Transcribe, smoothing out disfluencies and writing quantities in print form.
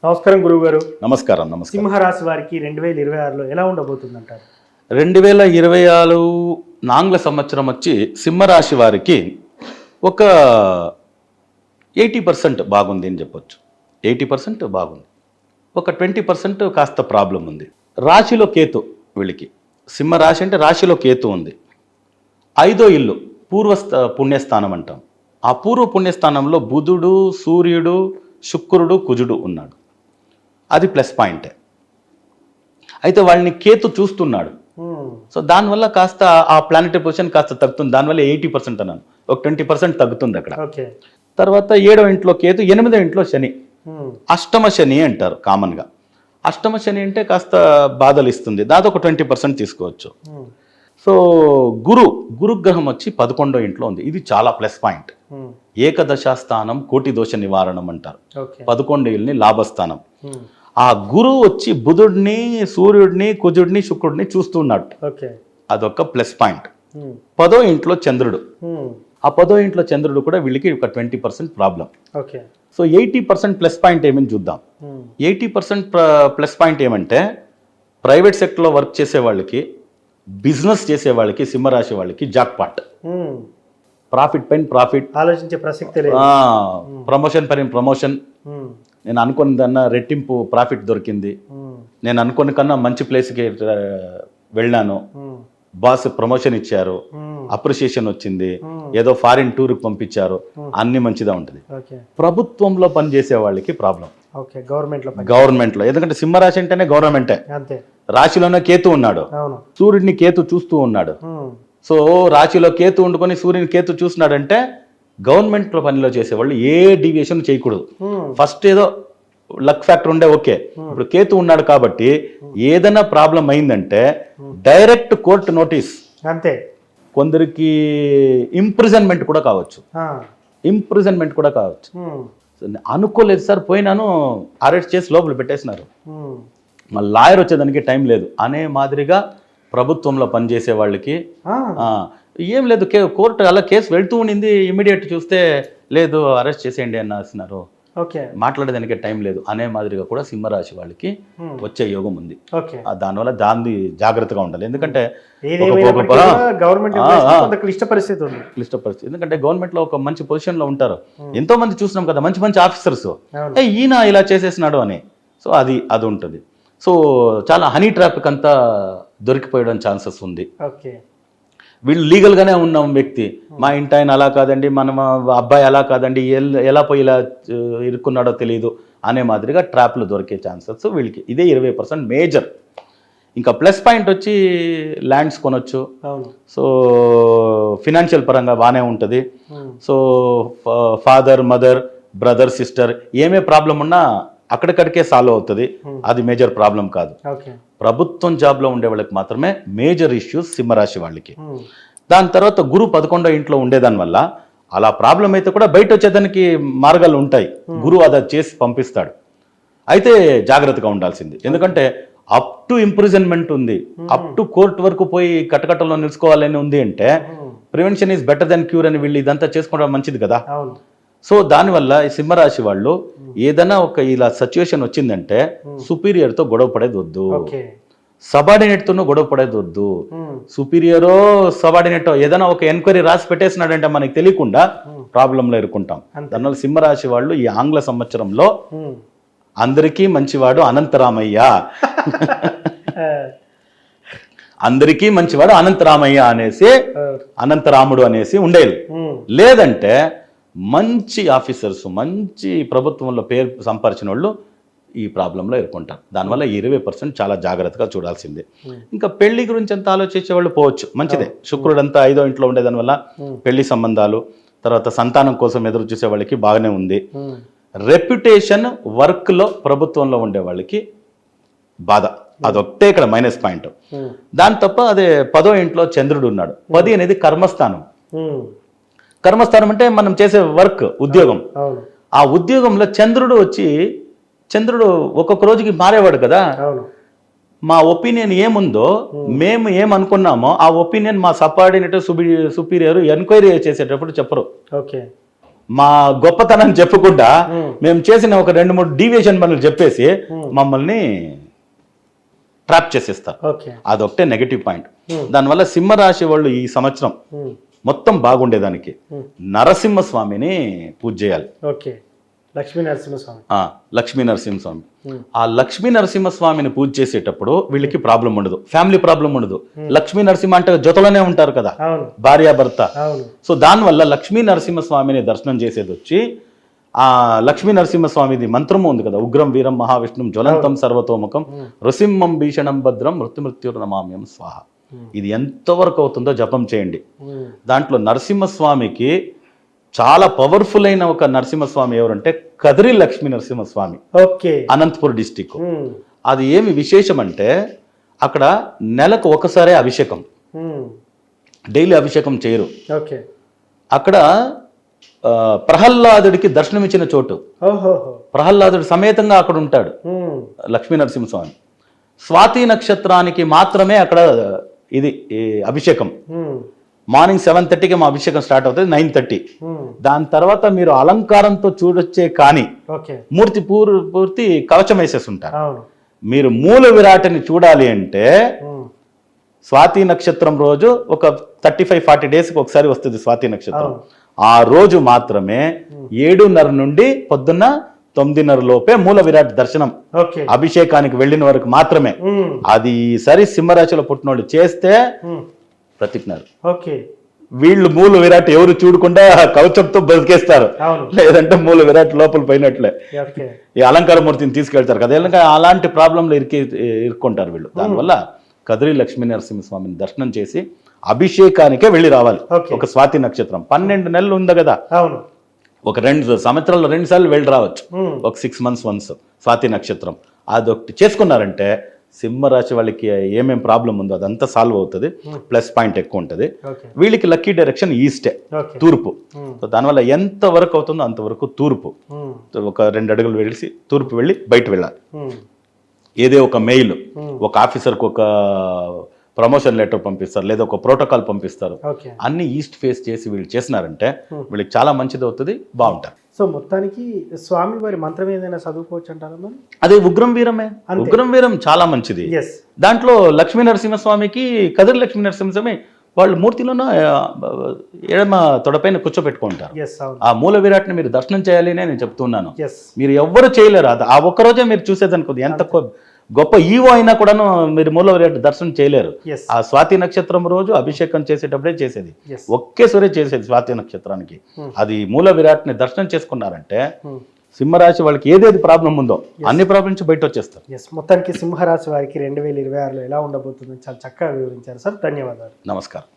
నమస్కారం గురువుగారు. నమస్కారం. సింహరాశి వారికి 2026లో ఎలా ఉండబోతుందంటారు? 2026 ఆంగ్ల సంవత్సరం వచ్చి సింహరాశి వారికి ఒక 80% బాగుంది అని చెప్పొచ్చు. 80% బాగుంది. ఒక 20% కాస్త ప్రాబ్లం ఉంది. రాశిలో కేతు వీళ్ళకి. సింహరాశి అంటే రాశిలో కేతు ఉంది. 5వ ఇల్లు పుణ్యస్థానం అంటాం. ఆ పూర్వ పుణ్యస్థానంలో బుధుడు, సూర్యుడు, శుక్రుడు, కుజుడు ఉన్నాడు. అది ప్లస్ పాయింటే. అయితే వాళ్ళని కేతు చూస్తున్నాడు. సో దానివల్ల కాస్త ఆ ప్లానెటరీ పొజిషన్ కాస్త తగ్గుతుంది. దానివల్ల 80% అన్నాను, ఒక 20% తగ్గుతుంది అక్కడ. తర్వాత 7వ ఇంట్లో కేతు, 8వ ఇంట్లో శని. అష్టమ శని అంటారు కామన్గా. అష్టమ శని అంటే కాస్త బాధలు ఇస్తుంది. దాదాపు ఒక 20% తీసుకోవచ్చు. సో గురుగ్రహం వచ్చి 11వ ఇంట్లో ఉంది. ఇది చాలా ప్లస్ పాయింట్. ఏకదశ స్థానం కోటి దోష నివారణం అంటారు. 11వ ఇల్లుని లాభస్థానం. ఆ గురువు వచ్చి బుధుడిని, సూర్యుడిని, కుజుడిని, శుక్రుడిని చూస్తున్నాడు. అదొక ప్లస్ పాయింట్. 10వ ఇంట్లో చంద్రుడు. ఆ 10వ ఇంట్లో చంద్రుడు కూడా వీళ్ళకి ఒక 20% ప్రాబ్లం. సో 80% ప్లస్ పాయింట్ ఏమని చూద్దాం. 80% ప్లస్ పాయింట్ ఏమంటే ప్రైవేట్ సెక్టర్లో వర్క్ చేసే వాళ్ళకి, బిజినెస్ చేసే వాళ్ళకి, సింహరాశి వాళ్ళకి జాక్పాట్. ప్రాఫిట్ పైన ప్రాఫిట్, ఆలోచించే ప్రసక్తి లేదు. ప్రమోషన్ పైన ప్రమోషన్. నేను అనుకున్న కన్నా రెట్టింపు ప్రాఫిట్ దొరికింది. నేను అనుకున్న కన్నా మంచి ప్లేస్కి వెళ్ళాను. బాస్ ప్రమోషన్ ఇచ్చారు, అప్రిషియేషన్ వచ్చింది, ఏదో ఫారిన్ టూర్కి పంపించారు, అన్ని మంచిగా ఉంటుంది. ప్రభుత్వంలో పనిచేసే వాళ్ళకి ప్రాబ్లం. గవర్నమెంట్లో, ఎందుకంటే సింహరాశి అంటేనే గవర్నమెంటే. రాశిలోనే కేతు ఉన్నాడు, సూర్యుడిని కేతు చూస్తూ ఉన్నాడు. సో రాశిలో కేతు ఉండుకొని సూర్యుని కేతు చూస్తున్నాడంటే గవర్నమెంట్లో పనిలో చేసేవాళ్ళు ఏ డీవియేషన్ చేయకూడదు. ఫస్ట్ ఏదో లక్ ఫ్యాక్టర్ ఉండే ఓకే. ఇప్పుడు కేతు ఉన్నాడు కాబట్టి ఏదైనా ప్రాబ్లం అయిందంటే డైరెక్ట్ కోర్టు నోటీస్. అంతే. కొందరికి ఇంప్రిజన్మెంట్ కూడా కావచ్చు. అనుకోలేదు సార్, పోయినాను, అరెస్ట్ చేసి లోపల పెట్టేసినారు, మళ్ళీ లాయర్ వచ్చేదానికి టైం లేదు అనే మాదిరిగా ప్రభుత్వంలో పనిచేసే వాళ్ళకి ఏం లేదు, కోర్టు అలా కేసు వెళ్తూ ఉండింది, ఇమీడియట్ చూస్తే లేదు అరెస్ట్ చేసేయండి అన్నారు, మాట్లాడేదానికి టైం లేదు అనే మాదిరిగా కూడా సింహరాశి వాళ్ళకి వచ్చే యోగం ఉంది. దానివల్ల దాన్ని జాగ్రత్తగా ఉండాలి. ఎందుకంటే క్లిష్ట పరిస్థితి, ఎందుకంటే గవర్నమెంట్ లో ఒక మంచి పొజిషన్ లో ఉంటారు. ఎంతో మంది చూసినాం కదా, మంచి మంచి ఆఫీసర్స్, ఈయన ఇలా చేసేసినాడు అని. సో అది ఉంటుంది. సో చాలా హనీ ట్రాఫిక్ అంతా దొరికిపోయడం ఛాన్సెస్ ఉంది. వీళ్ళు లీగల్గానే ఉన్నాం వ్యక్తి, మా ఇంటి ఆయన అలా కాదండి, మన అబ్బాయి అలా కాదండి, ఎలా పోయి ఇలా ఇరుక్కున్నాడో తెలియదు అనే మాదిరిగా ట్రాప్లు దొరికే ఛాన్సెస్ వీళ్ళకి. ఇదే 20% మేజర్. ఇంకా ప్లస్ పాయింట్ వచ్చి ల్యాండ్స్ కొనొచ్చు. సో ఫినాన్షియల్ పరంగా బాగానే ఉంటుంది. So father, mother, brother, sister ఏమే ప్రాబ్లం ఉన్నా అక్కడికడికే సాల్వ్ అవుతుంది. అది మేజర్ ప్రాబ్లం కాదు. ప్రభుత్వం జాబ్లో ఉండే వాళ్ళకి మాత్రమే మేజర్ ఇష్యూస్ సింహరాశి వాళ్ళకి. దాని తర్వాత గురు 11వ ఇంట్లో ఉండేదాని వల్ల అలా ప్రాబ్లం అయితే కూడా బయట వచ్చేదానికి మార్గాలు ఉంటాయి. గురువు అది చేసి పంపిస్తాడు. అయితే జాగ్రత్తగా ఉండాల్సింది. ఎందుకంటే అప్ టు ఇంప్రిజన్మెంట్ ఉంది, అప్ టు కోర్టు వరకు పోయి కట్టకట్టలో నిలుచుకోవాలని ఉంది. అంటే prevention is better than cure అని వీళ్ళు ఇదంతా చేసుకోవడం మంచిది కదా. సో దానివల్ల ఈ సింహరాశి వాళ్ళు ఏదైనా ఒక ఇలా సిచ్యువేషన్ వచ్చిందంటే సుపీరియర్తో గొడవ పడేది వద్దు, సబార్డినేట్తోనూ గొడవ పడేది వద్దు. సుపీరియరో సబార్డినేటో ఏదైనా ఒక ఎంక్వైరీ రాసి పెట్టేసినాడంటే మనకి తెలియకుండా ప్రాబ్లంలో ఇరుక్కుంటాం. దానివల్ల సింహరాశి వాళ్ళు ఈ ఆంగ్ల సంవత్సరంలో అందరికీ మంచివాడు అనంతరామయ్య, అందరికీ మంచివాడు అనంతరామయ్య అనేసి, అనంతరాముడు అనేసి ఉండేది. లేదంటే మంచి ఆఫీసర్స్, మంచి ప్రభుత్వంలో పేరు సంపాదించిన వాళ్ళు ఈ ప్రాబ్లంలో ఎదుర్కొంటారు. దానివల్ల 20% చాలా జాగ్రత్తగా చూడాల్సిందే. ఇంకా పెళ్లి గురించి అంత ఆలోచించే వాళ్ళు పోవచ్చు, మంచిదే. శుక్రుడు అంతా 5వ ఇంట్లో ఉండే దానివల్ల పెళ్లి సంబంధాలు, తర్వాత సంతానం కోసం ఎదురు చూసే వాళ్ళకి బాగానే ఉంది. రెప్యుటేషన్ వర్క్లో ప్రభుత్వంలో ఉండే వాళ్ళకి బాధ, అదొక్కటే ఇక్కడ మైనస్ పాయింట్. దాని తప్ప అదే 10వ ఇంట్లో చంద్రుడు ఉన్నాడు. 10 అనేది కర్మస్థానం. కర్మస్థానం అంటే మనం చేసే వర్క్, ఉద్యోగం. ఆ ఉద్యోగంలో చంద్రుడు ఒక్కొక్క రోజుకి మారేవాడు కదా. మా ఒపీనియన్ ఏముందో, మేము ఏమనుకున్నామో ఆ ఒపీనియన్ మా సబార్డినేట్, సుపీరియర్ ఎంక్వైరీ చేసేటప్పుడు చెప్పరు. మా గొప్పతనం చెప్పకుండా మేము చేసిన ఒక 2-3 డీవియేషన్ పనులు చెప్పేసి మమ్మల్ని ట్రాప్ చేసేస్తారు. అదొకటే నెగటివ్ పాయింట్. దానివల్ల సింహరాశి వాళ్ళు ఈ సంవత్సరం మొత్తం బాగుండేదానికి నరసింహస్వామిని పూజ చేయాలి. లక్ష్మీ నరసింహస్వామి. ఆ లక్ష్మీ నరసింహస్వామిని పూజ చేసేటప్పుడు వీళ్ళకి ప్రాబ్లం ఉండదు, ఫ్యామిలీ ప్రాబ్లం ఉండదు. లక్ష్మీ నరసింహ అంటే జతలోనే ఉంటారు కదా, భార్యాభర్త. సో దానివల్ల లక్ష్మీ నరసింహస్వామిని దర్శనం చేసేది వచ్చి, ఆ లక్ష్మీ నరసింహస్వామిది మంత్రము ఉంది కదా, ఉగ్రం వీరం మహావిష్ణుం జ్వలంతం సర్వతోముఖం నృసింహం భీషణం భద్రం మృత్యుర్నమామ్యం స్వాహ. ఇది ఎంతవరకు అవుతుందో జపం చేయండి. దాంట్లో నరసింహస్వామికి చాలా పవర్ఫుల్ అయిన ఒక నరసింహస్వామి ఎవరంటే కదిరి లక్ష్మీ నరసింహస్వామి, అనంతపూర్ డిస్టిక్. అది ఏమి విశేషం అంటే అక్కడ నెలకు ఒకసారి అభిషేకం, డైలీ అభిషేకం చేయరు. అక్కడ ప్రహ్లాదుడికి దర్శనమిచ్చిన చోటు, ప్రహ్లాదుడు సమేతంగా అక్కడ ఉంటాడు లక్ష్మీ నరసింహస్వామి. స్వాతి నక్షత్రానికి మాత్రమే అక్కడ ఇది అభిషేకం. మార్నింగ్ 7:30కి మా అభిషేకం స్టార్ట్ అవుతుంది, 9:30. దాని తర్వాత మీరు అలంకారంతో చూడొచ్చే కానీ పూర్తి కవచం వేసేసి ఉంటారు. మీరు మూల విరాటని చూడాలి అంటే స్వాతి నక్షత్రం రోజు ఒక 35-40 డేస్కి ఒకసారి వస్తుంది స్వాతి నక్షత్రం. ఆ రోజు మాత్రమే 7:30 నుండి పొద్దున్న 9:30 లోపే మూల విరాట్ దర్శనం, అభిషేకానికి వెళ్ళిన వరకు మాత్రమే. అది సరి సింహరాశిలో పుట్టినోళ్ళు చేస్తే ప్రతిజ్ఞారు. వీళ్ళు మూల విరాట్ ఎవరు చూడకుండా కవచంతో బతికేస్తారు, లేదంటే మూల విరాట్ లోపల పోయినట్లే ఈ అలంకార మూర్తిని తీసుకెళ్తారు కదా. అలాంటి ప్రాబ్లంలో ఇరుక్కుంటారు వీళ్ళు. దానివల్ల కదిరి లక్ష్మీ నరసింహస్వామిని దర్శనం చేసి అభిషేకానికే వెళ్ళి రావాలి. ఒక స్వాతి నక్షత్రం 12 నెలలు ఉంది కదా, ఒక 2 సంవత్సరాల్లో 2 సార్లు వెళ్ళి రావచ్చు, ఒక 6 months వన్స్ స్వాతి నక్షత్రం. అదొకటి చేసుకున్నారంటే సింహరాశి వాళ్ళకి ఏమేం ప్రాబ్లం ఉందో అదంతా సాల్వ్ అవుతుంది, ప్లస్ పాయింట్ ఎక్కువ ఉంటుంది. వీళ్ళకి లక్కీ డైరెక్షన్ ఈస్టే, తూర్పు. దానివల్ల ఎంత వరకు అవుతుందో అంతవరకు తూర్పు, ఒక 2 అడుగులు వెళ్ళి తూర్పు వెళ్ళి బయట వెళ్ళాలి. ఏదో ఒక మెయిల్, ఒక ఆఫీసర్కి ఒక ప్రమోషన్ లెటర్ పంపిస్తారు, లేదా ఒక ప్రోటోకాల్ పంపిస్తారు. అన్ని ఈస్ట్ ఫేస్ చేసి వీళ్ళు చేసినారంటే వీళ్ళకి చాలా మంచిది అవుతుంది, బాగుంటారు. సో మొత్తానికి స్వామి వారి మంత్రం ఏదైనా చదువుకోవచ్చు అంటారా? అదే ఉగ్రం వీరమే. ఉగ్రం వీరం చాలా మంచిది. దాంట్లో లక్ష్మీ నరసింహస్వామికి కదిరి లక్ష్మీ నరసింహస్వామి వాళ్ళు మూర్తిలోనూ ఎడమ తొడపైన కూర్చోబెట్టుకుంటారు. ఆ మూల విరాట్ని మీరు దర్శనం చేయాలి నేను చెప్తున్నాను. మీరు ఎవ్వరు చేయలేరు. అది ఆ ఒక్కరోజే మీరు చూసేదనుకోండి, ఎంత గొప్ప ఈవో అయినా కూడాను మీరు మూల విరాట్ దర్శనం చేయలేరు. ఆ స్వాతి నక్షత్రం రోజు అభిషేకం చేసేటప్పుడే చేసేది, ఒకేసారి చేసేది స్వాతి నక్షత్రానికి. అది మూల విరాట్ ని దర్శనం చేసుకున్నారంటే సింహరాశి వాళ్ళకి ఏదేది ప్రాబ్లం ఉందో అన్ని ప్రాబ్లమ్ నుంచి బయట వచ్చేస్తారు. మొత్తానికి సింహరాశి వారికి 2026లో ఎలా ఉండబోతుందో చాలా చక్కగా వివరించారు సార్. ధన్యవాదాలు. నమస్కారం.